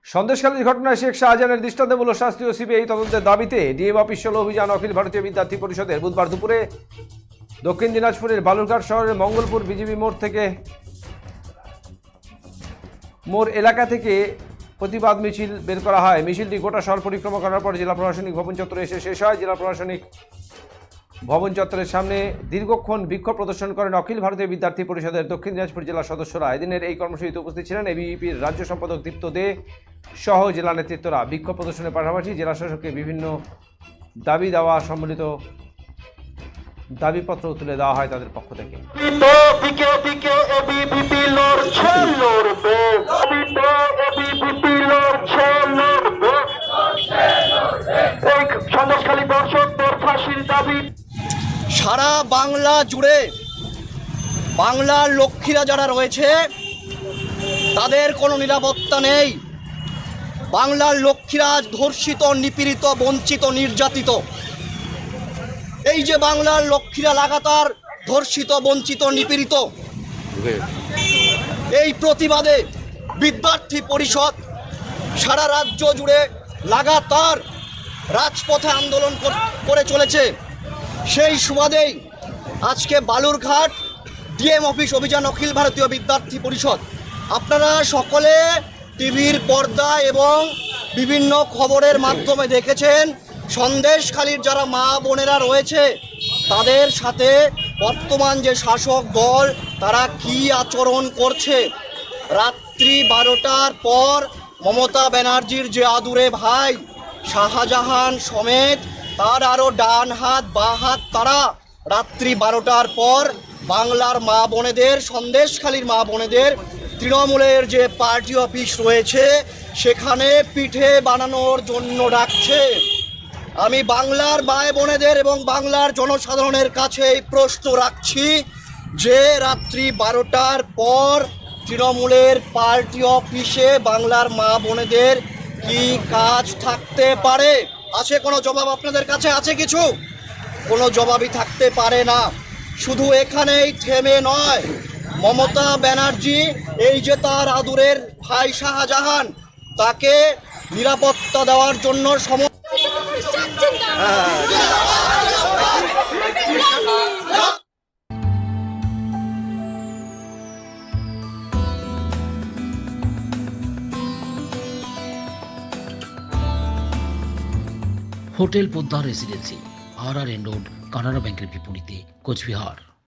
সন্দেশখালীর ঘটনায় শেখ শাহজাহানের দৃষ্টান্তমূলক শাস্তি ও সিবিআই তদন্তের দাবিতে ডিএম অফিস চলো অভিযান অখিল ভারতীয় বিদ্যার্থী পরিষদের বুধবার দুপুরে দক্ষিণ দিনাজপুরের বালুরঘাট শহরের মঙ্গলপুর বিজেপি মোড় এলাকা থেকে প্রতিবাদ মিছিল বের করা হয়। মিছিলটি গোটা শহর পরিক্রমা করার পর জেলা প্রশাসনিক ভবন চত্বরে এসে শেষ হয়। জেলা প্রশাসনিক ভবন চত্বরের সামনে দীর্ঘক্ষণ বিক্ষোভ প্রদর্শন করেন অখিল ভারতীয় বিদ্যার্থী পরিষদের দক্ষিণ দিনাজপুর জেলার সদস্যরা। এদিনের এই কর্মসূচিতে উপস্থিত ছিলেন এবিভিপির রাজ্য সম্পাদক দীপ্ত দে সহ জেলা নেতৃত্বরা। বিক্ষোভ প্রদর্শনের পাশাপাশি জেলা শাসককে বিভিন্ন দাবি দেওয়া সম্বলিত দাবিপত্র তুলে দেওয়া হয় তাদের পক্ষ থেকে। সারা বাংলা জুড়ে বাংলার লক্ষ্মীরা যারা রয়েছে তাদের কোনো নিরাপত্তা নেই। বাংলার লক্ষ্মীরা ধর্ষিত, নিপীড়িত, বঞ্চিত, নির্যাতিত। এই যে বাংলার লক্ষ্মীরা লাগাতার ধর্ষিত, বঞ্চিত, নিপীড়িত, এই প্রতিবাদে বিদ্যার্থী পরিষদ সারা রাজ্য জুড়ে লাগাতার রাজপথে আন্দোলন করে চলেছে। সেই সুবাদেই আজকে বালুরঘাট ডিএম অফিস অভিযান অখিল ভারতীয় বিদ্যার্থী পরিষদ। আপনারা সকলে টিভির পর্দা এবং বিভিন্ন খবরের মাধ্যমে দেখেছেন সন্দেশখালীর যারা মা বোনেরা রয়েছে তাদের সাথে বর্তমান যে শাসক দল তারা কি আচরণ করছে। রাত্রি 12টার পর মমতা ব্যানার্জির যে আদুরে ভাই শাহজাহান সমেত তার আরও ডান হাত বা হাত তারা রাত্রি 12টার পর বাংলার মা বোনেদের, সন্দেশখালীর মা বোনেদের তৃণমূলের যে পার্টি অফিস রয়েছে সেখানে পিঠে বানানোর জন্য ডাকছে। আমি বাংলার মায় বোনেদের এবং বাংলার জনসাধারণের কাছে এই প্রশ্ন রাখছি যে রাত্রি 12টার পর তৃণমূলের পার্টি অফিসে বাংলার মা বোনেদের কি কাজ থাকতে পারে? আছে কোনো জবাব আপনাদের কাছে? আছে কিছু? কোনো জবাবই থাকতে পারে না। শুধু এখানেই থেমে নয়, মমতা ব্যানার্জি এই যে তার আদুরের ভাই শাহজাহান তাকে নিরাপত্তা দেওয়ার জন্য hotel Poddar residency, RRN road, Canara ব্যাংকের বিপরীতে, কোচবিহার।